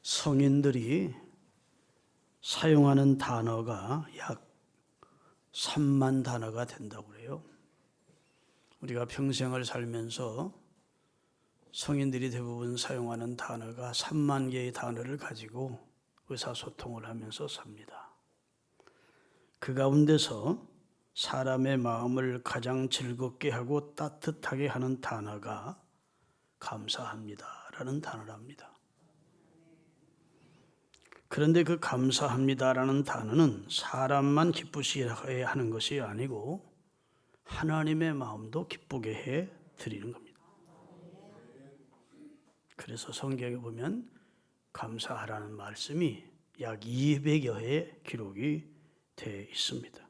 성인들이 사용하는 단어가 약 3만 단어가 된다고 그래요. 우리가 평생을 살면서 성인들이 대부분 사용하는 단어가 3만 개의 단어를 가지고 의사소통을 하면서 삽니다. 그 가운데서 사람의 마음을 가장 즐겁게 하고 따뜻하게 하는 단어가 감사합니다라는 단어랍니다. 그런데 그 감사합니다라는 단어는 사람만 기쁘시게 하는 것이 아니고 하나님의 마음도 기쁘게 해 드리는 겁니다. 그래서 성경에 보면 감사하라는 말씀이 약 200여 회의 기록이 되어 있습니다.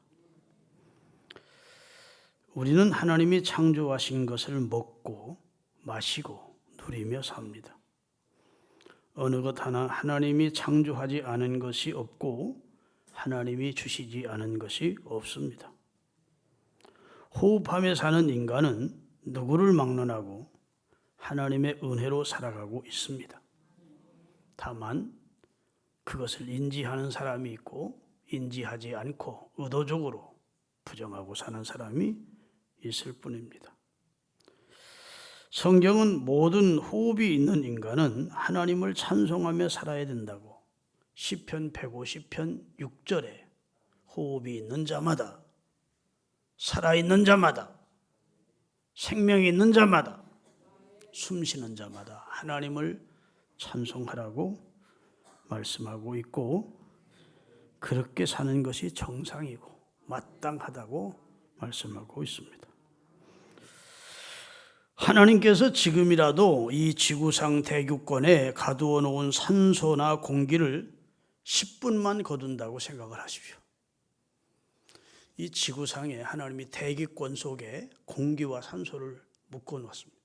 우리는 하나님이 창조하신 것을 먹고 마시고 누리며 삽니다. 어느 것 하나 하나님이 창조하지 않은 것이 없고 하나님이 주시지 않은 것이 없습니다. 호흡하며 사는 인간은 누구를 막론하고 하나님의 은혜로 살아가고 있습니다. 다만 그것을 인지하는 사람이 있고 인지하지 않고 의도적으로 부정하고 사는 사람이 있을 뿐입니다. 성경은 모든 호흡이 있는 인간은 하나님을 찬송하며 살아야 된다고 시편 150편 6절에 호흡이 있는 자마다 살아있는 자마다 생명이 있는 자마다 숨쉬는 자마다 하나님을 찬송하라고 말씀하고 있고 그렇게 사는 것이 정상이고 마땅하다고 말씀하고 있습니다. 하나님께서 지금이라도 이 지구상 대기권에 가두어 놓은 산소나 공기를 10분만 거둔다고 생각을 하십시오. 이 지구상에 하나님이 대기권 속에 공기와 산소를 묶어 놓았습니다.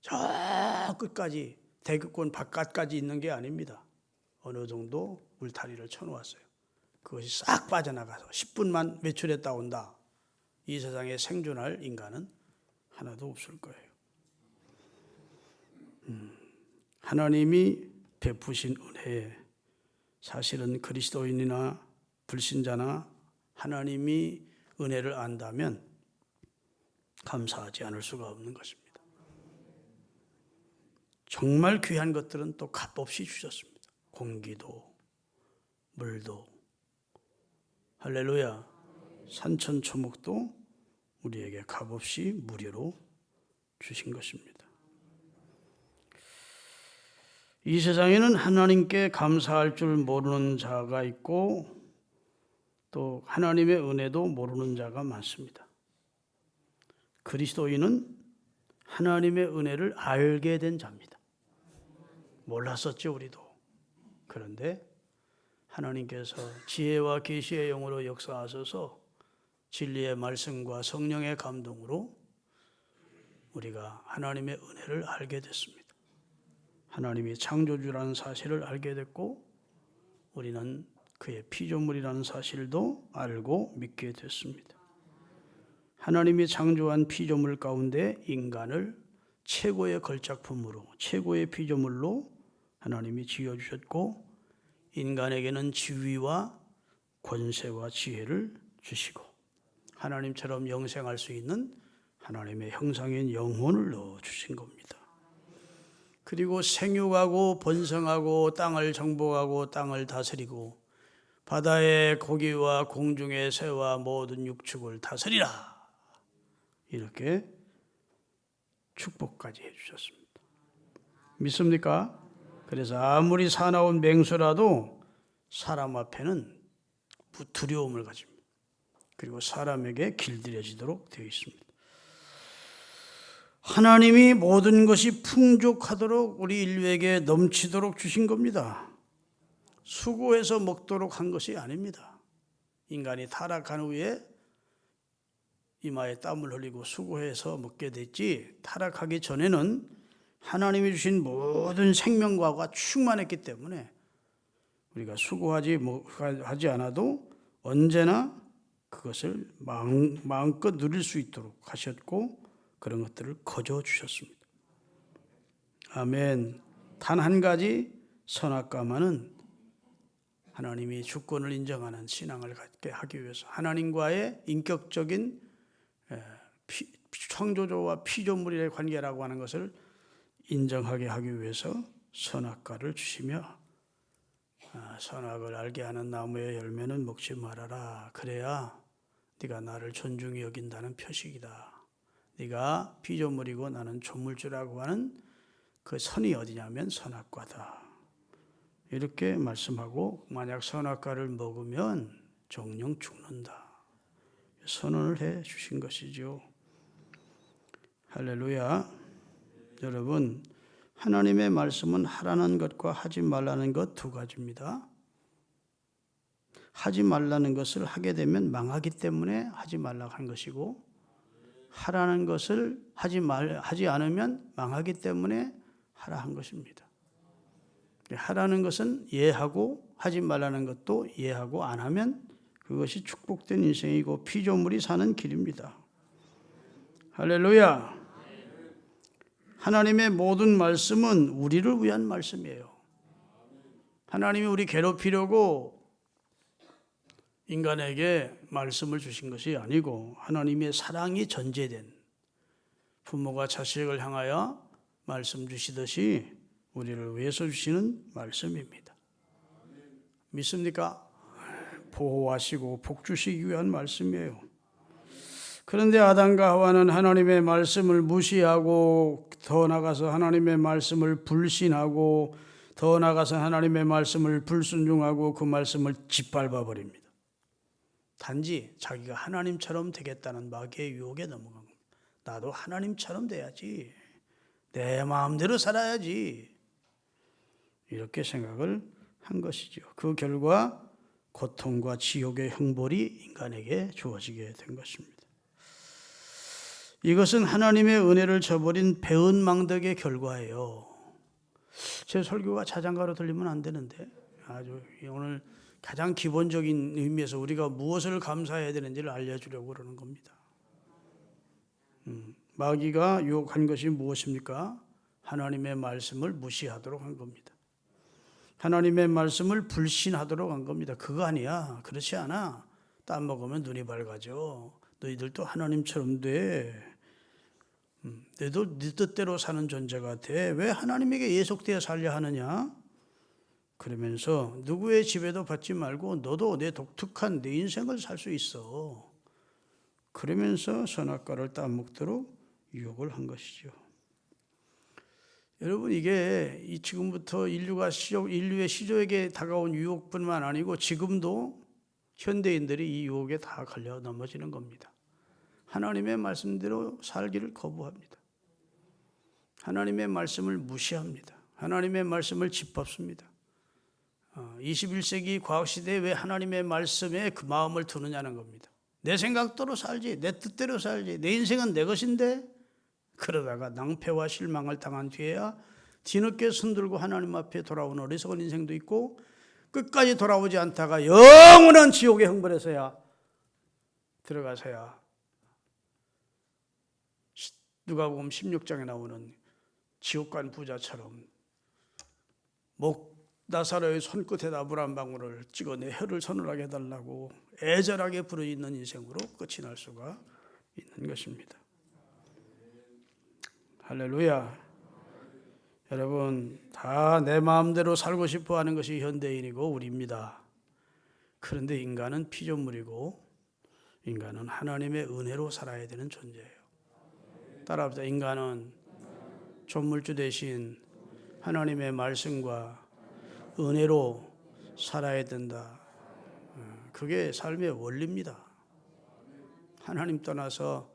저 끝까지 대기권 바깥까지 있는 게 아닙니다. 어느 정도 울타리를 쳐놓았어요. 그것이 싹 빠져나가서 10분만 외출했다 온다. 이 세상에 생존할 인간은 하나도 없을 거예요. 하나님이 베푸신 은혜에 사실은 그리스도인이나 불신자나 하나님이 은혜를 안다면 감사하지 않을 수가 없는 것입니다. 정말 귀한 것들은 또 값없이 주셨습니다. 공기도 물도 할렐루야 산천초목도 우리에게 값없이 무료로 주신 것입니다. 이 세상에는 하나님께 감사할 줄 모르는 자가 있고 또 하나님의 은혜도 모르는 자가 많습니다. 그리스도인은 하나님의 은혜를 알게 된 자입니다. 몰랐었죠, 우리도. 그런데 하나님께서 지혜와 계시의 영으로 역사하셔서 진리의 말씀과 성령의 감동으로 우리가 하나님의 은혜를 알게 됐습니다. 하나님이 창조주라는 사실을 알게 됐고 우리는 그의 피조물이라는 사실도 알고 믿게 됐습니다. 하나님이 창조한 피조물 가운데 인간을 최고의 걸작품으로 최고의 피조물로 하나님이 지어주셨고 인간에게는 지위와 권세와 지혜를 주시고 하나님처럼 영생할 수 있는 하나님의 형상인 영혼을 넣어주신 겁니다. 그리고 생육하고 번성하고 땅을 정복하고 땅을 다스리고 바다의 고기와 공중의 새와 모든 육축을 다스리라 이렇게 축복까지 해주셨습니다. 믿습니까? 그래서 아무리 사나운 맹수라도 사람 앞에는 두려움을 가집니다. 그리고 사람에게 길들여지도록 되어 있습니다. 하나님이 모든 것이 풍족하도록 우리 인류에게 넘치도록 주신 겁니다. 수고해서 먹도록 한 것이 아닙니다. 인간이 타락한 후에 이마에 땀을 흘리고 수고해서 먹게 됐지 타락하기 전에는 하나님이 주신 모든 생명과가 충만했기 때문에 우리가 수고하지 않아도 언제나 그것을 마음껏 누릴 수 있도록 하셨고 그런 것들을 거저 주셨습니다. 아멘. 단 한 가지 선악과만은 하나님이 주권을 인정하는 신앙을 갖게 하기 위해서 하나님과의 인격적인 창조주와 피조물의 관계라고 하는 것을 인정하게 하기 위해서 선악과를 주시며 선악을 알게 하는 나무의 열매는 먹지 말아라. 그래야 네가 나를 존중히 여긴다는 표식이다. 네가 피조물이고 나는 조물주라고 하는 그 선이 어디냐면 선악과다. 이렇게 말씀하고 만약 선악과를 먹으면 정령 죽는다. 선언을 해 주신 것이죠. 할렐루야. 여러분, 하나님의 말씀은 하라는 것과 하지 말라는 것 두 가지입니다. 하지 말라는 것을 하게 되면 망하기 때문에 하지 말라고 한 것이고, 하라는 것을 하지 않으면 망하기 때문에 하라 한 것입니다. 하라는 것은 예하고 하지 말라는 것도 예하고 안 하면 그것이 축복된 인생이고 피조물이 사는 길입니다. 할렐루야. 하나님의 모든 말씀은 우리를 위한 말씀이에요. 하나님이 우리 괴롭히려고 인간에게 말씀을 주신 것이 아니고 하나님의 사랑이 전제된 부모가 자식을 향하여 말씀 주시듯이 우리를 위해서 주시는 말씀입니다. 믿습니까? 보호하시고 복 주시기 위한 말씀이에요. 그런데 아담과 하와는 하나님의 말씀을 무시하고 더 나아가서 하나님의 말씀을 불신하고 더 나아가서 하나님의 말씀을 불순종하고 그 말씀을 짓밟아 버립니다. 단지 자기가 하나님처럼 되겠다는 마귀의 유혹에 넘어간 겁니다. 나도 하나님처럼 돼야지. 내 마음대로 살아야지. 이렇게 생각을 한 것이죠. 그 결과 고통과 지옥의 형벌이 인간에게 주어지게 된 것입니다. 이것은 하나님의 은혜를 저버린 배은망덕의 결과예요. 제 설교가 자장가로 들리면 안 되는데 아주 오늘 가장 기본적인 의미에서 우리가 무엇을 감사해야 되는지를 알려주려고 그러는 겁니다. 마귀가 유혹한 것이 무엇입니까? 하나님의 말씀을 무시하도록 한 겁니다. 하나님의 말씀을 불신하도록 한 겁니다. 그거 아니야. 그렇지 않아. 땀 먹으면 눈이 밝아져. 너희들도 하나님처럼 돼. 너희도 네 뜻대로 사는 존재가 돼. 왜 하나님에게 예속되어 살려 하느냐? 그러면서 누구의 지배도 받지 말고 너도 내 독특한 내 인생을 살 수 있어. 그러면서 선악과를 따먹도록 유혹을 한 것이죠. 여러분 이게 지금부터 인류의 시조에게 다가온 유혹뿐만 아니고 지금도 현대인들이 이 유혹에 다 걸려 넘어지는 겁니다. 하나님의 말씀대로 살기를 거부합니다. 하나님의 말씀을 무시합니다. 하나님의 말씀을 짓밟습니다. 21세기 과학시대에 왜 하나님의 말씀에 그 마음을 두느냐는 겁니다. 내 생각대로 살지, 내 뜻대로 살지, 내 인생은 내 것인데 그러다가 낭패와 실망을 당한 뒤에야 뒤늦게 손들고 하나님 앞에 돌아오는 어리석은 인생도 있고 끝까지 돌아오지 않다가 영원한 지옥의 형벌에서야 들어가서야 누가복음 16장에 나오는 지옥간 부자처럼 나사로의 손끝에다 물 한 방울을 찍어 내 혀를 서늘하게 해달라고 애절하게 부르짖는 인생으로 끝이 날 수가 있는 것입니다. 할렐루야. 여러분 다 내 마음대로 살고 싶어 하는 것이 현대인이고 우리입니다. 그런데 인간은 피조물이고 인간은 하나님의 은혜로 살아야 되는 존재예요. 따라합시다. 인간은 조물주 대신 하나님의 말씀과 은혜로 살아야 된다. 그게 삶의 원리입니다. 하나님 떠나서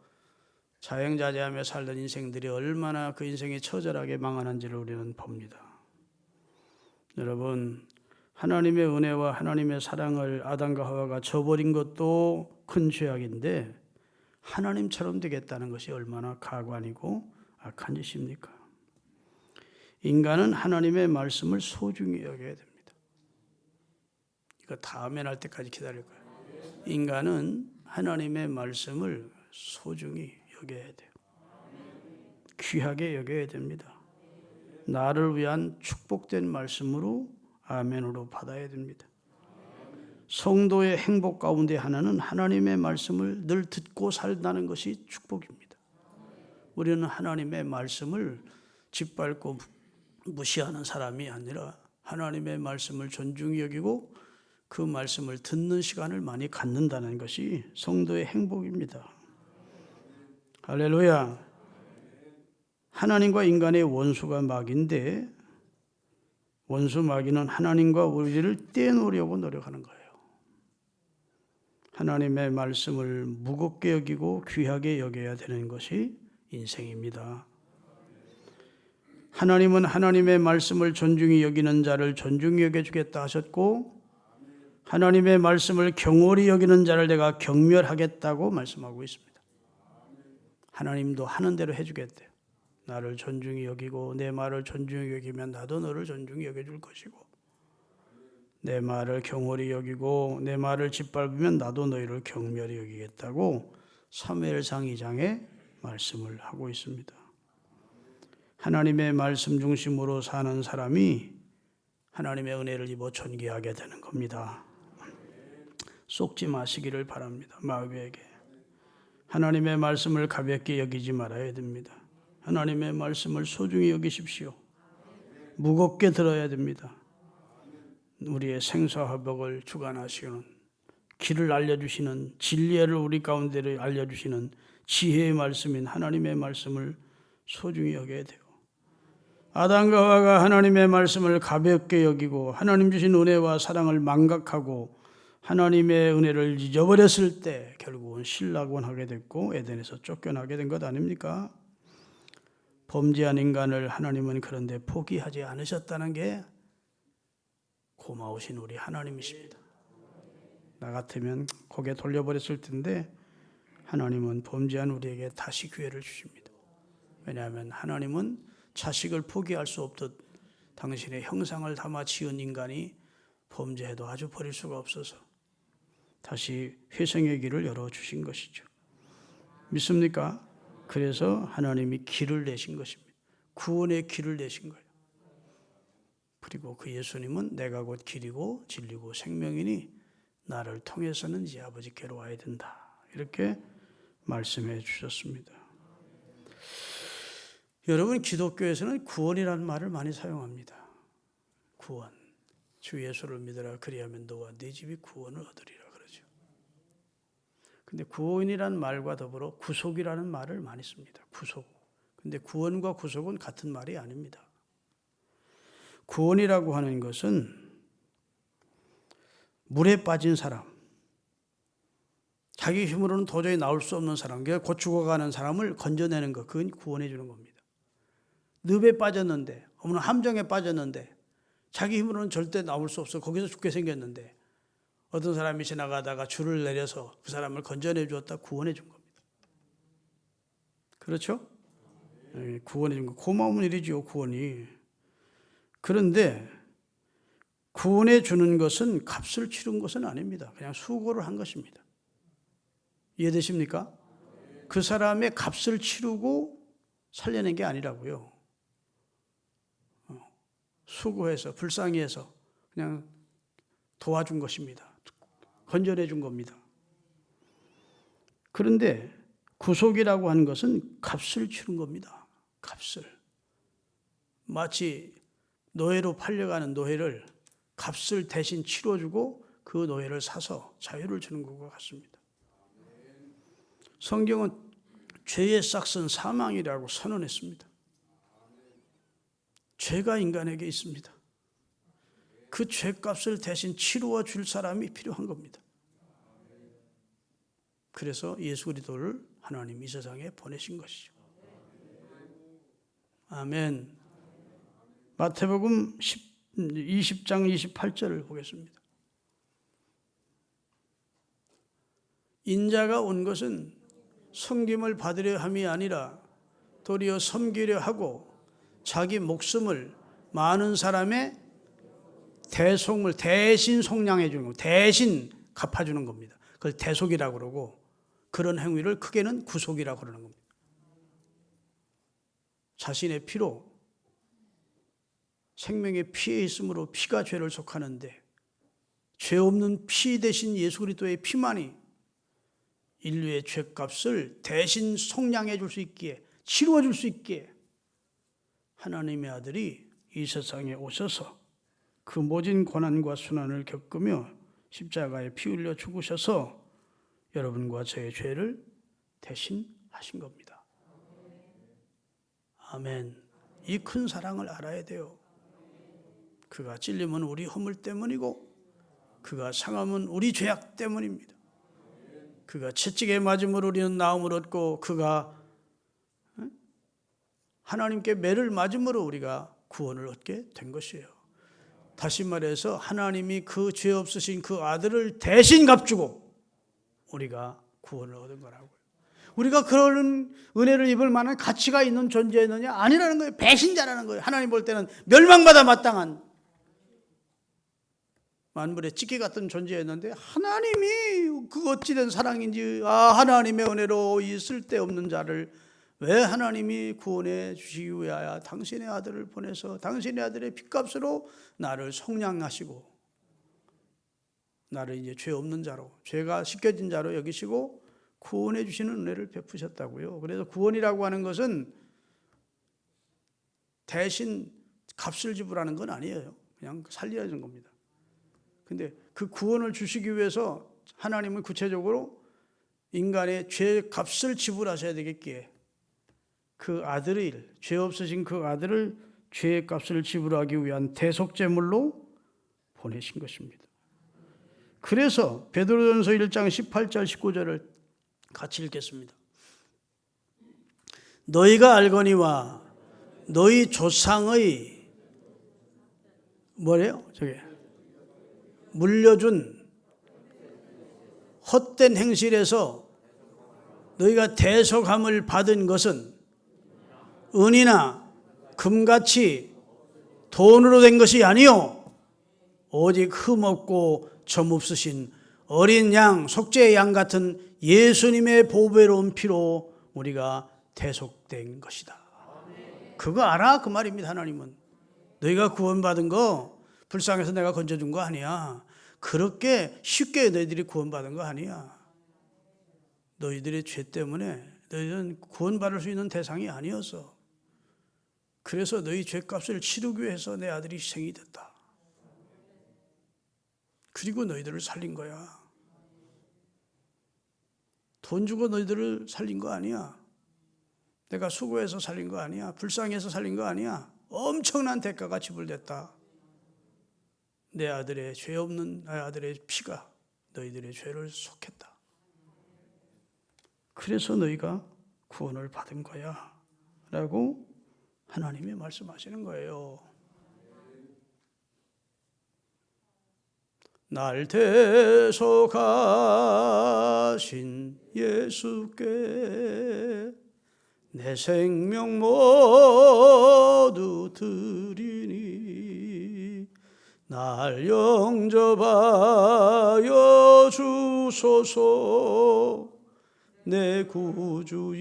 자영자재하며 살던 인생들이 얼마나 그 인생이 처절하게 망하는지를 우리는 봅니다. 여러분, 하나님의 은혜와 하나님의 사랑을 아담과 하와가 저버린 것도 큰 죄악인데 하나님처럼 되겠다는 것이 얼마나 가관이고 악한 짓입니까? 인간은 하나님의 말씀을 소중히 여겨야 됩니다. 이거 다음에 날 때까지 기다릴 거예요. 인간은 하나님의 말씀을 소중히 여겨야 돼요. 귀하게 여겨야 됩니다. 나를 위한 축복된 말씀으로 아멘으로 받아야 됩니다. 성도의 행복 가운데 하나는 하나님의 말씀을 늘 듣고 살다는 것이 축복입니다. 우리는 하나님의 말씀을 짓밟고 무시하는 사람이 아니라 하나님의 말씀을 존중히 여기고 그 말씀을 듣는 시간을 많이 갖는다는 것이 성도의 행복입니다. 할렐루야. 하나님과 인간의 원수가 마귀인데 원수 마귀는 하나님과 우리를 떼놓으려고 노력하는 거예요. 하나님의 말씀을 무겁게 여기고 귀하게 여겨야 되는 것이 인생입니다. 하나님은 하나님의 말씀을 존중히 여기는 자를 존중히 여겨주겠다 하셨고 하나님의 말씀을 경홀히 여기는 자를 내가 경멸하겠다고 말씀하고 있습니다. 하나님도 하는 대로 해주겠대요. 나를 존중히 여기고 내 말을 존중히 여기면 나도 너를 존중히 여겨줄 것이고 내 말을 경홀히 여기고 내 말을 짓밟으면 나도 너희를 경멸히 여기겠다고 사무엘상 2장에 말씀을 하고 있습니다. 하나님의 말씀 중심으로 사는 사람이 하나님의 은혜를 입어 존귀하게 되는 겁니다. 속지 마시기를 바랍니다. 마귀에게. 하나님의 말씀을 가볍게 여기지 말아야 됩니다. 하나님의 말씀을 소중히 여기십시오. 무겁게 들어야 됩니다. 우리의 생사화복을 주관하시는 길을 알려주시는 진리를 우리 가운데 알려주시는 지혜의 말씀인 하나님의 말씀을 소중히 여겨야 돼요. 아담과 하와가 하나님의 말씀을 가볍게 여기고 하나님 주신 은혜와 사랑을 망각하고 하나님의 은혜를 잊어버렸을 때 결국은 신락원하게 됐고 에덴에서 쫓겨나게 된 것 아닙니까? 범죄한 인간을 하나님은 그런데 포기하지 않으셨다는 게 고마우신 우리 하나님이십니다. 나 같으면 고개 돌려버렸을 텐데 하나님은 범죄한 우리에게 다시 기회를 주십니다. 왜냐하면 하나님은 자식을 포기할 수 없듯 당신의 형상을 담아 지은 인간이 범죄해도 아주 버릴 수가 없어서 다시 회생의 길을 열어주신 것이죠. 믿습니까? 그래서 하나님이 길을 내신 것입니다. 구원의 길을 내신 거예요. 그리고 그 예수님은 내가 곧 길이고 진리고 생명이니 나를 통해서는 이제 아버지께로 와야 된다. 이렇게 말씀해 주셨습니다. 여러분, 기독교에서는 구원이라는 말을 많이 사용합니다. 구원. 주 예수를 믿으라 그리하면 너와 네 집이 구원을 얻으리라 그러죠. 근데 구원이라는 말과 더불어 구속이라는 말을 많이 씁니다. 구속. 근데 구원과 구속은 같은 말이 아닙니다. 구원이라고 하는 것은 물에 빠진 사람, 자기 힘으로는 도저히 나올 수 없는 사람, 곧 죽어가는 사람을 건져내는 것, 그건 구원해 주는 겁니다. 늪에 빠졌는데, 어머나 함정에 빠졌는데 자기 힘으로는 절대 나올 수 없어. 거기서 죽게 생겼는데 어떤 사람이 지나가다가 줄을 내려서 그 사람을 건져내 주었다, 구원해 준 겁니다. 그렇죠? 구원해 준 거 고마운 일이죠, 구원이. 그런데 구원해 주는 것은 값을 치른 것은 아닙니다. 그냥 수고를 한 것입니다. 이해되십니까? 그 사람의 값을 치르고 살려낸 게 아니라고요. 수고해서 불쌍히 해서 그냥 도와준 것입니다. 건져내 준 겁니다. 그런데 구속이라고 하는 것은 값을 치른 겁니다. 값을. 마치 노예로 팔려가는 노예를 값을 대신 치러주고 그 노예를 사서 자유를 주는 것과 같습니다. 성경은 죄의 싹은 사망이라고 선언했습니다. 죄가 인간에게 있습니다. 그 죄값을 대신 치루어 줄 사람이 필요한 겁니다. 그래서 예수 그리스도를 하나님 이 세상에 보내신 것이죠. 아멘. 마태복음 20장 28절을 보겠습니다. 인자가 온 것은 섬김을 받으려 함이 아니라 도리어 섬기려 하고 자기 목숨을 많은 사람의 대속을 대신 속량해 주는 거, 대신 갚아주는 겁니다. 그걸 대속이라고 그러고 그런 행위를 크게는 구속이라고 그러는 겁니다. 자신의 피로 생명의 피에 있으므로 피가 죄를 속하는데 죄 없는 피 대신 예수 그리스도의 피만이 인류의 죄값을 대신 속량해 줄 수 있기에, 치루어 줄 수 있기에 하나님의 아들이 이 세상에 오셔서 그 모진 고난과 순환을 겪으며 십자가에 피 흘려 죽으셔서 여러분과 저의 죄를 대신 하신 겁니다. 아멘. 이 큰 사랑을 알아야 돼요. 그가 찔림은 우리 허물 때문이고 그가 상함은 우리 죄악 때문입니다. 그가 채찍에 맞음으로 우리는 나음을 얻고 그가 하나님께 매를 맞음으로 우리가 구원을 얻게 된 것이에요. 다시 말해서 하나님이 그 죄 없으신 그 아들을 대신 값주고 우리가 구원을 얻은 거라고요. 우리가 그런 은혜를 입을 만한 가치가 있는 존재였느냐? 아니라는 거예요. 배신자라는 거예요. 하나님 볼 때는 멸망받아 마땅한 만물의 찌개 같은 존재였는데 하나님이 그 어찌된 사랑인지 하나님의 은혜로 이 쓸데없는 자를 왜 하나님이 구원해 주시기 위하여 당신의 아들을 보내서 당신의 아들의 핏값으로 나를 속량하시고 나를 이제 죄 없는 자로 죄가 씻겨진 자로 여기시고 구원해 주시는 은혜를 베푸셨다고요. 그래서 구원이라고 하는 것은 대신 값을 지불하는 건 아니에요. 그냥 살리는 겁니다. 근데 그 구원을 주시기 위해서 하나님은 구체적으로 인간의 죄 값을 지불하셔야 되겠기에 그 아들을, 죄 없으신 그 아들을 죄의 값을 지불하기 위한 대속제물로 보내신 것입니다. 그래서 베드로전서 1장 18절 19절을 같이 읽겠습니다. 너희가 알거니와 너희 조상의 뭐래요? 저게 물려준 헛된 행실에서 너희가 대속함을 받은 것은 은이나 금같이 돈으로 된 것이 아니요 오직 흠없고 점 없으신 어린 양 속죄의 양 같은 예수님의 보배로운 피로 우리가 대속된 것이다. 그거 알아? 그 말입니다. 하나님은 너희가 구원받은 거 불쌍해서 내가 건져준 거 아니야. 그렇게 쉽게 너희들이 구원받은 거 아니야. 너희들의 죄 때문에 너희는 구원받을 수 있는 대상이 아니었어. 그래서 너희 죄값을 치르기 위해서 내 아들이 희생이 됐다. 그리고 너희들을 살린 거야. 돈 주고 너희들을 살린 거 아니야. 내가 수고해서 살린 거 아니야. 불쌍해서 살린 거 아니야. 엄청난 대가가 지불됐다. 내 아들의 죄 없는 내 아들의 피가 너희들의 죄를 속했다. 그래서 너희가 구원을 받은 거야 라고 하나님이 말씀하시는 거예요. 날 대속하신 예수께 내 생명 모두 드리니 날 영접하여 주소서 내 구주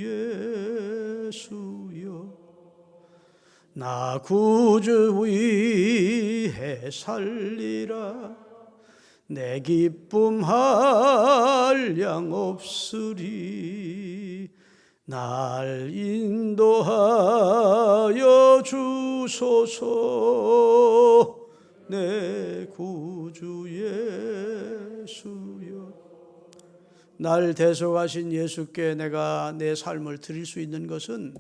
예수여 나 구주 위해 살리라 내 기쁨 한량 없으리 날 인도하여 주소서 내 구주 예수여 날 대속하신 예수께 내가 내 삶을 드릴 수 있는 것은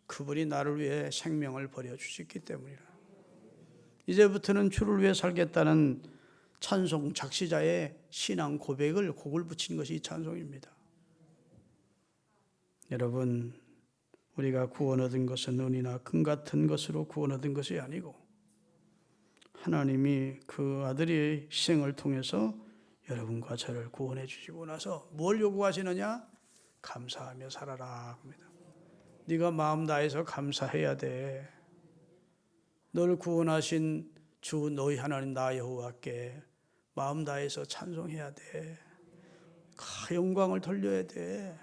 그분이 나를 위해 생명을 버려주셨기 때문이라. 이제부터는 주를 위해 살겠다는 찬송 작시자의 신앙 고백을 곡을 붙인 것이 이 찬송입니다. 여러분, 우리가 구원 얻은 것은 은이나 금 같은 것으로 구원 얻은 것이 아니고 하나님이 그 아들의 희생을 통해서 여러분과 저를 구원해 주시고 나서 뭘 요구하시느냐? 감사하며 살아라 합니다. 네가 마음 다해서 감사해야 돼. 너를 구원하신 주 너희 하나님 나 여호와께 마음 다해서 찬송해야 돼. 영광을 돌려야 돼.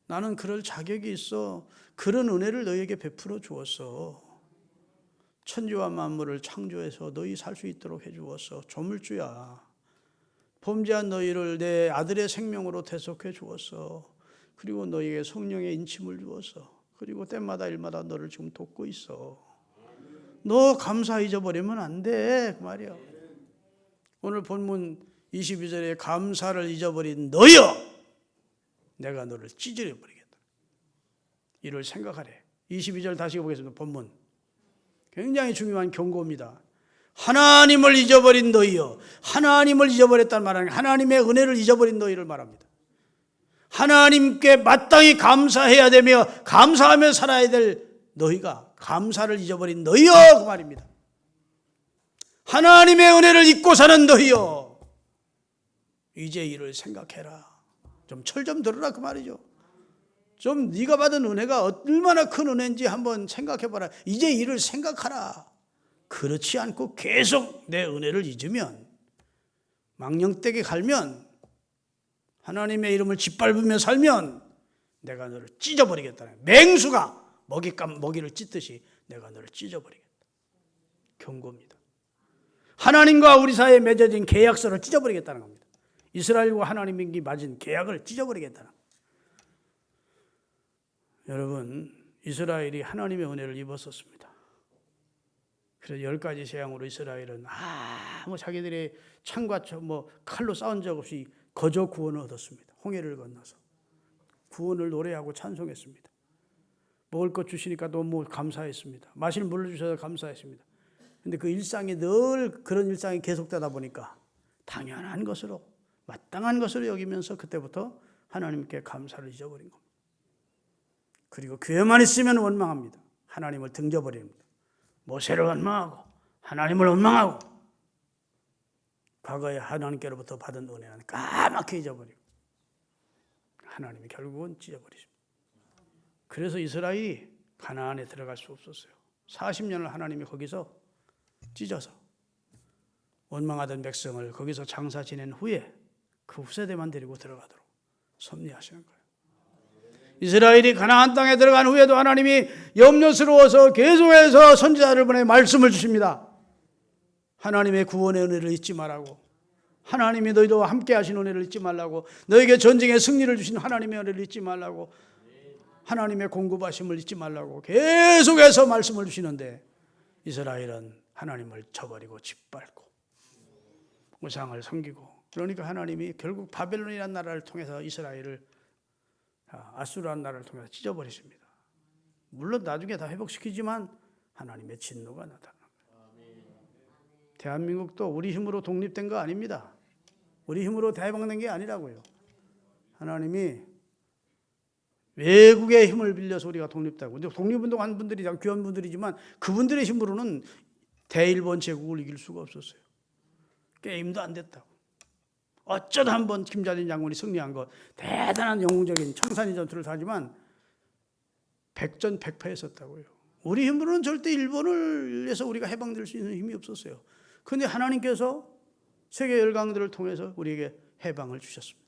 나는 그럴 자격이 있어. 그런 은혜를 너희에게 베풀어 주었어. 천지와 만물을 창조해서 너희 살 수 있도록 해주었어. 조물주야. 범죄한 너희를 내 아들의 생명으로 대속해 주었어. 그리고 너희에게 성령의 인침을 주었어. 그리고 때마다 일마다 너를 지금 돕고 있어. 너 감사 잊어버리면 안 돼. 그 말이야. 오늘 본문 22절에 감사를 잊어버린 너여, 내가 너를 찢어려 버리겠다. 이를 생각하래. 22절 다시 보겠습니다. 본문. 굉장히 중요한 경고입니다. 하나님을 잊어버린 너희여. 하나님을 잊어버렸다는 말은 하나님의 은혜를 잊어버린 너희를 말합니다. 하나님께 마땅히 감사해야 되며 감사하며 살아야 될 너희가 감사를 잊어버린 너희여, 그 말입니다. 하나님의 은혜를 잊고 사는 너희여, 이제 이를 생각해라. 좀 철 좀 들으라 그 말이죠. 좀 네가 받은 은혜가 얼마나 큰 은혜인지 한번 생각해봐라. 이제 이를 생각하라. 그렇지 않고 계속 내 은혜를 잊으면, 망령되게 갈면, 하나님의 이름을 짓밟으며 살면 내가 너를 찢어버리겠다. 맹수가 먹이를 찢듯이 내가 너를 찢어버리겠다. 경고입니다. 하나님과 우리 사이에 맺어진 계약서를 찢어버리겠다는 겁니다. 이스라엘과 하나님이 맺은 계약을 찢어버리겠다는 겁니다. 여러분, 이스라엘이 하나님의 은혜를 입었었습니다. 그래서 10가지 재앙으로 이스라엘은 자기들의 창과 칼로 싸운 적 없이 거저 구원을 얻었습니다. 홍해를 건너서 구원을 노래하고 찬송했습니다. 먹을 것 주시니까 너무 감사했습니다. 마실 물을 주셔서 감사했습니다. 그런데 그 일상이 늘 그런 일상이 계속되다 보니까 당연한 것으로, 마땅한 것으로 여기면서 그때부터 하나님께 감사를 잊어버린 겁니다. 그리고 교회만 있으면 원망합니다. 하나님을 등져버립니다. 모세를 원망하고 하나님을 원망하고 과거에 하나님께로부터 받은 은혜는 까맣게 잊어버리고 하나님이 결국은 찢어버리십니다. 그래서 이스라엘이 가나안에 들어갈 수 없었어요. 40년을 하나님이 거기서 찢어서 원망하던 백성을 거기서 장사 지낸 후에 그 후세대만 데리고 들어가도록 섭리하시는 거예요. 이스라엘이 가나안 땅에 들어간 후에도 하나님이 염려스러워서 계속해서 선지자를 보내 말씀을 주십니다. 하나님의 구원의 은혜를 잊지 말라고, 하나님이 너희들과 함께 하신 은혜를 잊지 말라고, 너에게 전쟁의 승리를 주신 하나님의 은혜를 잊지 말라고, 하나님의 공급하심을 잊지 말라고 계속해서 말씀을 주시는데 이스라엘은 하나님을 저버리고 짓밟고 우상을 섬기고, 그러니까 하나님이 결국 바벨론이라는 나라를 통해서 이스라엘을 아수르라는 나라를 통해서 찢어버리십니다. 물론 나중에 다 회복시키지만 하나님의 진노가 나타나는 거예요. 대한민국도 우리 힘으로 독립된 거 아닙니다. 우리 힘으로 대박난 게 아니라고요. 하나님이 외국의 힘을 빌려서 우리가 독립되고, 근데 독립운동한 분들이 다 귀한 분들이지만 그분들의 힘으로는 대일본 제국을 이길 수가 없었어요. 게임도 안 됐다고. 어쩌다 한번 김자진 장군이 승리한 것, 대단한 영웅적인 청산리 전투를 하지만 백전백패했었다고요. 우리 힘으로는 절대 일본을 위해서 우리가 해방될 수 있는 힘이 없었어요. 그런데 하나님께서 세계 열강들을 통해서 우리에게 해방을 주셨습니다.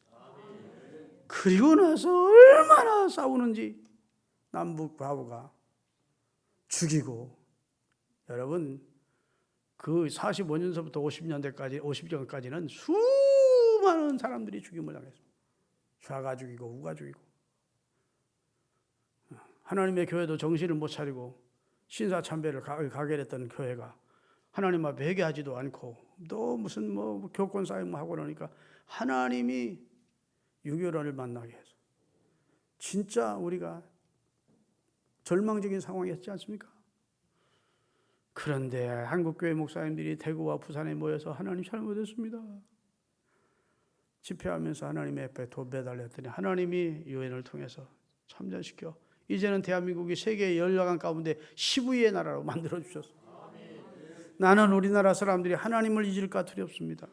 그리고 나서 얼마나 싸우는지 남북 바보가 죽이고, 여러분 그 45년서부터 50년까지는 수많은 사람들이 죽임을 당했습니다. 좌가 죽이고 우가 죽이고, 하나님의 교회도 정신을 못 차리고 신사참배를 가결했던 교회가 하나님 앞에 회개하지도 않고 또 무슨 교권 사용하고 그러니까 하나님이 유교론을 만나게 해서 진짜 우리가 절망적인 상황이었지 않습니까? 그런데 한국교회 목사님들이 대구와 부산에 모여서 하나님 잘못했습니다, 집회하면서 하나님의 앞에 도배달렸더니 하나님이 유엔을 통해서 참전시켜 이제는 대한민국이 세계 열강한 가운데 10위의 나라로 만들어주셨습니다. 나는 우리나라 사람들이 하나님을 잊을까 두렵습니다.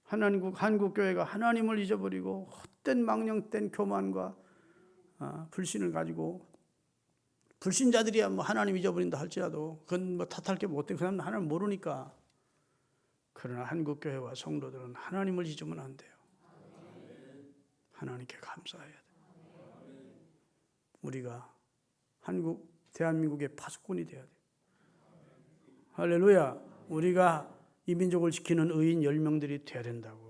한국교회가 하나님을 잊어버리고 헛된 망령된 교만과 불신을 가지고, 불신자들이야 하나님 잊어버린다 할지라도 그건 탓할 게 못 돼. 그 사람은 하나님 모르니까. 그러나 한국교회와 성도들은 하나님을 잊으면 안 돼요. 하나님께 감사해야 돼요. 우리가 대한민국의 파수꾼이 돼야 돼요. 할렐루야. 우리가 이 민족을 지키는 의인 10명들이 돼야 된다고.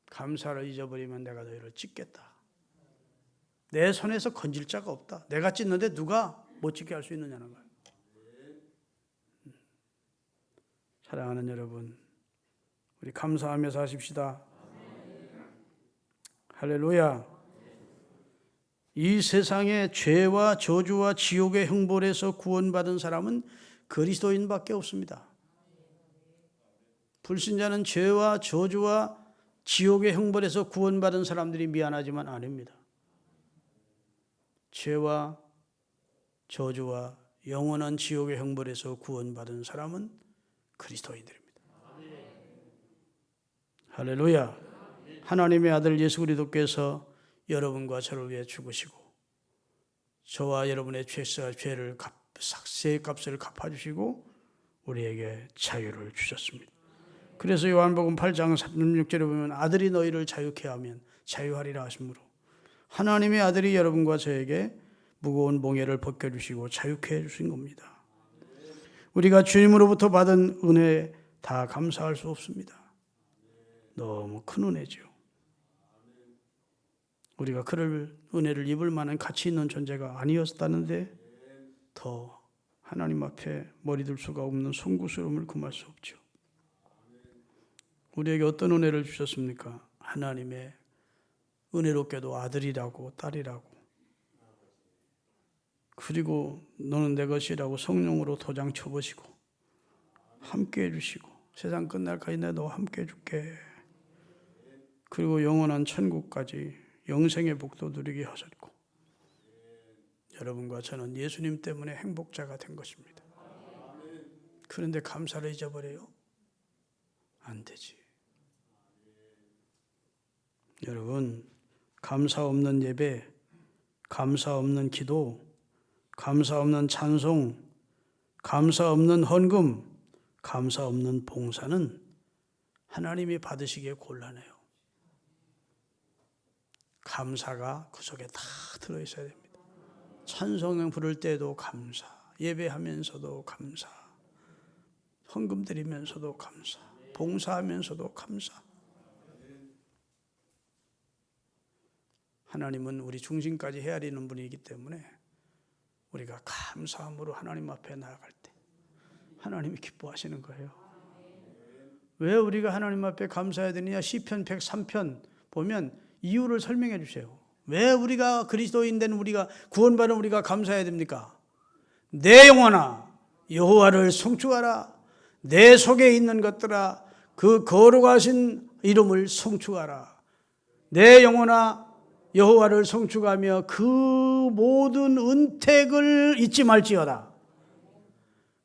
감사를 잊어버리면 내가 너희를 찢겠다. 내 손에서 건질 자가 없다. 내가 찢는데 누가 못 찢게 할 수 있느냐는 거예요. 사랑하는 여러분, 우리 감사하며 사십시다. 할렐루야. 이 세상의 죄와 저주와 지옥의 형벌에서 구원받은 사람은 그리스도인밖에 없습니다. 불신자는 죄와 저주와 지옥의 형벌에서 구원받은 사람들이 미안하지만 아닙니다. 죄와 저주와 영원한 지옥의 형벌에서 구원받은 사람은 그리스도인들입니다. 할렐루야. 하나님의 아들 예수 그리스도께서 여러분과 저를 위해 죽으시고 저와 여러분의 죄를 삭세값을 갚아주시고 우리에게 자유를 주셨습니다. 그래서 요한복음 8장 36절에 보면 아들이 너희를 자유케 하면 자유하리라 하시므로 하나님의 아들이 여러분과 저에게 무거운 몽해를 벗겨주시고 자유케 해주신 겁니다. 우리가 주님으로부터 받은 은혜에 다 감사할 수 없습니다. 너무 큰 은혜죠. 우리가 그럴 은혜를 입을 만한 가치 있는 존재가 아니었다는데 더 하나님 앞에 머리 들 수가 없는 송구스러움을 금할 수 없죠. 우리에게 어떤 은혜를 주셨습니까? 하나님의 은혜롭게도 아들이라고 딸이라고 그리고 너는 내 것이라고 성령으로 도장 쳐보시고 함께 해주시고 세상 끝날까지 내가 너와 함께 해줄게. 그리고 영원한 천국까지 영생의 복도 누리게 하셨고 여러분과 저는 예수님 때문에 행복자가 된 것입니다. 그런데 감사를 잊어버려요? 안 되지. 여러분, 감사 없는 예배, 감사 없는 기도, 감사 없는 찬송, 감사 없는 헌금, 감사 없는 봉사는 하나님이 받으시기에 곤란해요. 감사가 그 속에 다 들어있어야 됩니다. 찬송을 부를 때도 감사, 예배하면서도 감사, 헌금 드리면서도 감사, 봉사하면서도 감사. 하나님은 우리 중심까지 헤아리는 분이기 때문에 우리가 감사함으로 하나님 앞에 나아갈 때 하나님이 기뻐하시는 거예요. 왜 우리가 하나님 앞에 감사해야 되느냐? 시편 103편 보면 이유를 설명해 주세요. 왜 우리가 그리스도인 된 우리가 구원받은 우리가 감사해야 됩니까? 내 영혼아 여호와를 송축하라. 내 속에 있는 것들아 그 거룩하신 이름을 송축하라. 내 영혼아 여호와를 송축하며 그 모든 은택을 잊지 말지어다.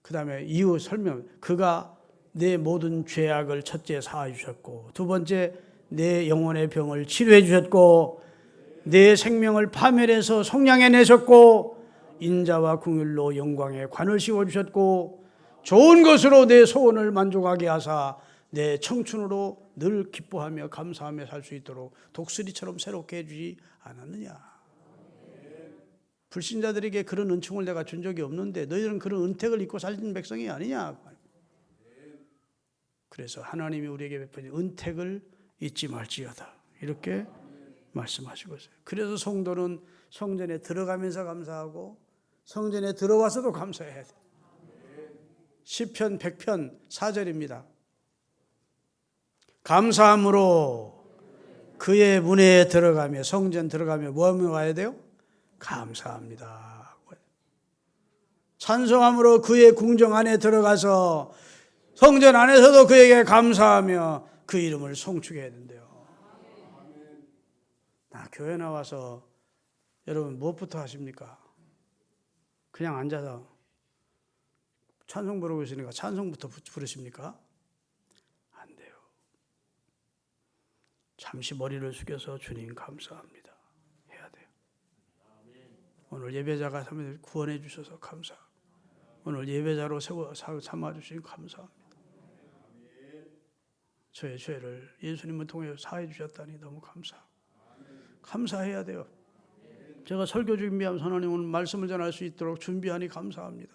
그 다음에 이유 설명. 그가 내 모든 죄악을 첫째 사하여 주셨고 두 번째 내 영혼의 병을 치료해 주셨고 내 생명을 파멸해서 속량해 내셨고 인자와 긍휼로 영광의 관을 씌워 주셨고 좋은 것으로 내 소원을 만족하게 하사 내 청춘으로 늘 기뻐하며 감사하며 살 수 있도록 독수리처럼 새롭게 해주지 않았느냐. 불신자들에게 그런 은총을 내가 준 적이 없는데 너희들은 그런 은택을 입고 살던 백성이 아니냐. 그래서 하나님이 우리에게 베푸신 은택을 잊지 말지어다 이렇게 말씀하시고 있어요. 그래서 성도는 성전에 들어가면서 감사하고 성전에 들어와서도 감사해야 돼요. 시편 100편 4절입니다. 감사함으로 그의 문에 들어가며 성전 들어가며 뭐 하며 가야 돼요? 감사합니다. 찬송함으로 그의 궁정 안에 들어가서 성전 안에서도 그에게 감사하며 그 이름을 송축해야 된대요. 교회 나와서 여러분 무엇부터 하십니까? 그냥 앉아서 찬송 부르고 있으니까 찬송부터 부르십니까? 안 돼요. 잠시 머리를 숙여서 주님 감사합니다 해야 돼요. 오늘 예배자가 구원해 주셔서 감사하고 오늘 예배자로 삼아주신 감사합니다. 저의 죄를 예수님을 통해 사해 주셨다니 너무 감사하고 감사해야 돼요. 제가 설교 준비하면서 하나님 오늘 말씀을 전할 수 있도록 준비하니 감사합니다.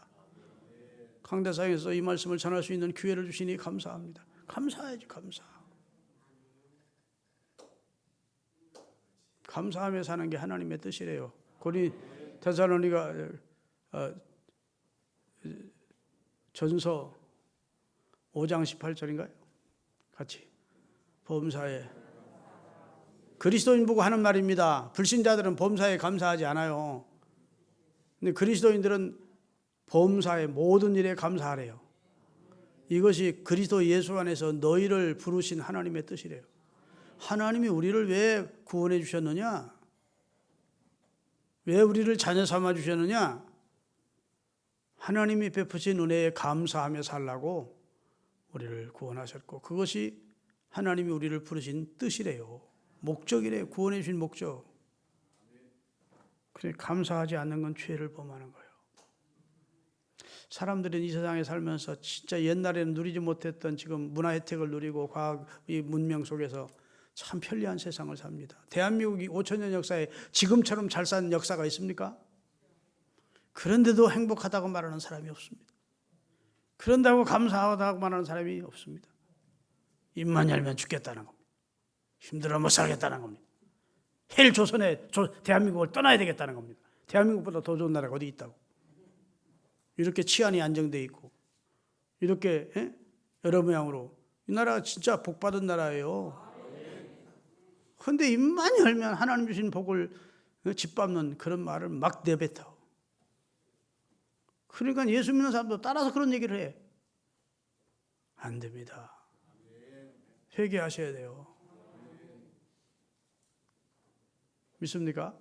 강대상에서 이 말씀을 전할 수 있는 기회를 주시니 감사합니다. 감사해야지, 감사. 감사하며 사는 게 하나님의 뜻이래요. 데살로니가 전서 5장 18절인가요? 같이 범사에, 그리스도인 보고 하는 말입니다. 불신자들은 범사에 감사하지 않아요. 근데 그리스도인들은 범사에 모든 일에 감사하래요. 이것이 그리스도 예수 안에서 너희를 부르신 하나님의 뜻이래요. 하나님이 우리를 왜 구원해 주셨느냐? 왜 우리를 자녀 삼아 주셨느냐? 하나님이 베푸신 은혜에 감사하며 살라고 우리를 구원하셨고, 그것이 하나님이 우리를 부르신 뜻이래요. 목적이래요. 구원해 주신 목적. 그래, 감사하지 않는 건 죄를 범하는 거예요. 사람들은 이 세상에 살면서 진짜 옛날에는 누리지 못했던 지금 문화 혜택을 누리고 과학, 이 문명 속에서 참 편리한 세상을 삽니다. 대한민국이 5천년 역사에 지금처럼 잘 사는 역사가 있습니까? 그런데도 행복하다고 말하는 사람이 없습니다. 그런다고 감사하다고 말하는 사람이 없습니다. 입만 열면 죽겠다는 겁니다. 힘들어 못 살겠다는 겁니다. 헬 조선에 대한민국을 떠나야 되겠다는 겁니다. 대한민국보다 더 좋은 나라가 어디 있다고. 이렇게 치안이 안정되어 있고 이렇게 여러 모양으로 이 나라가 진짜 복받은 나라예요. 그런데 입만 열면 하나님 주신 복을 짓밟는 그런 말을 막 내뱉어. 그러니까 예수 믿는 사람도 따라서 그런 얘기를 해. 안 됩니다. 회개하셔야 돼요. 믿습니까?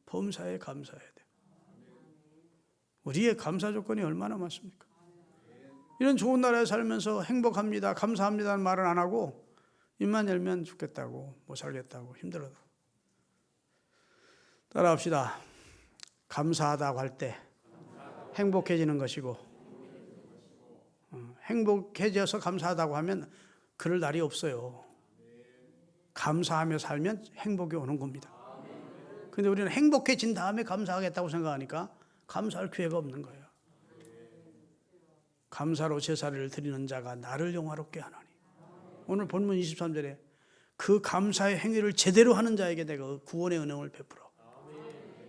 범사에 감사해야 돼요. 우리의 감사 조건이 얼마나 많습니까? 이런 좋은 나라에 살면서 행복합니다, 감사합니다는 말은 안 하고 입만 열면 죽겠다고, 못 살겠다고, 힘들어도. 따라합시다. 감사하다고 할 때 행복해지는 것이고, 행복해져서 감사하다고 하면 그럴 날이 없어요. 감사하며 살면 행복이 오는 겁니다. 그런데 우리는 행복해진 다음에 감사하겠다고 생각하니까 감사할 기회가 없는 거예요. 감사로 제사를 드리는 자가 나를 영화롭게 하나니. 오늘 본문 23절에 그 감사의 행위를 제대로 하는 자에게 내가 구원의 은혜를 베풀어.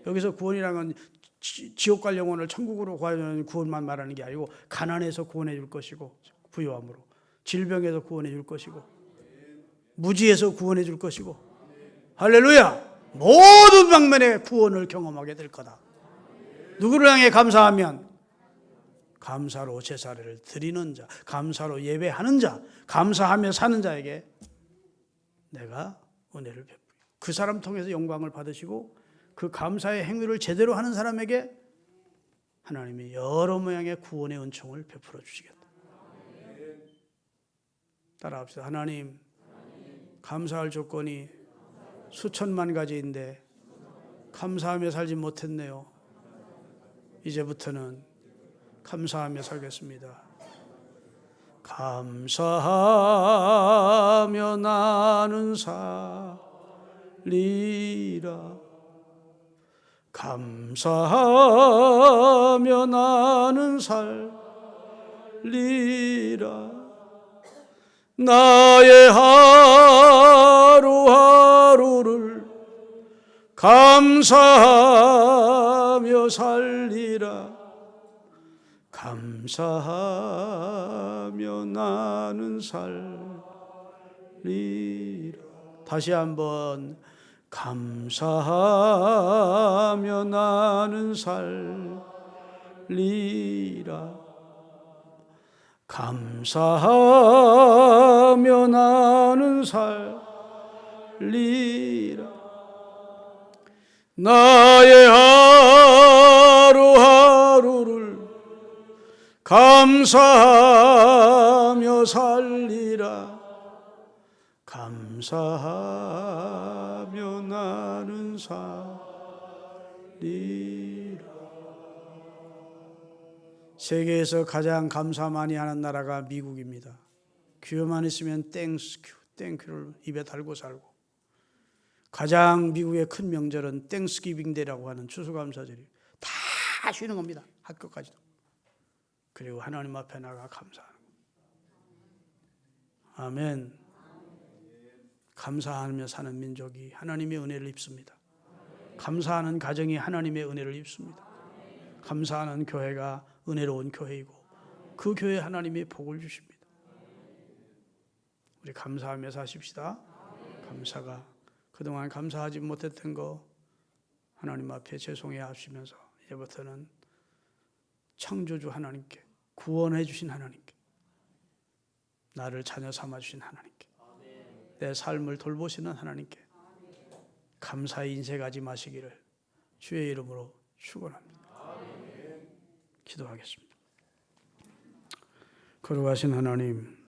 여기서 구원이라는 건 지옥 갈 영혼을 천국으로 구하는 구원만 말하는 게 아니고, 가난에서 구원해 줄 것이고, 부요함으로 질병에서 구원해 줄 것이고, 무지에서 구원해 줄 것이고, 할렐루야! 모든 방면의 구원을 경험하게 될 거다. 누구를 향해 감사하면? 감사로 제사를 드리는 자, 감사로 예배하는 자, 감사하며 사는 자에게 내가 은혜를 베풀어. 그 사람 통해서 영광을 받으시고, 그 감사의 행위를 제대로 하는 사람에게 하나님이 여러 모양의 구원의 은총을 베풀어 주시겠다. 따라합시다. 하나님, 감사할 조건이 수천만 가지인데 감사하며 살지 못했네요. 이제부터는 감사하며 살겠습니다. 감사하며 나는 살리라. 감사하며 나는 살리라. 나의 하루하루를 감사하며 살리라. 감사하며 나는 살리라. 다시 한번. 감사하며 나는 살리라. 감사하며 나는 살리라. 나의 하루하루를 감사하며 살리라. 감사하며 나는 살리라. 세계에서 가장 감사 많이 하는 나라가 미국입니다. 기회만 있으면 땡큐를 입에 달고 살고, 가장 미국의 큰 명절은 땡스기빙 데이라고 하는 추수감사절이 다 쉬는 겁니다. 학교까지도. 그리고 하나님 앞에 나가 감사하는 것. 아멘. 감사하며 사는 민족이 하나님의 은혜를 입습니다. 감사하는 가정이 하나님의 은혜를 입습니다. 감사하는 교회가 은혜로운 교회이고 그 교회에 하나님이 복을 주십니다. 우리 감사하며 사십시다. 감사가 그동안 감사하지 못했던 거 하나님 앞에 죄송해 하시면서 이제부터는 창조주 하나님께, 구원해 주신 하나님께, 나를 자녀 삼아 주신 하나님께, 내 삶을 돌보시는 하나님께 감사의 인색하지 마시기를 주의 이름으로 축원합니다. 기도하겠습니다. 거룩하신 하나님,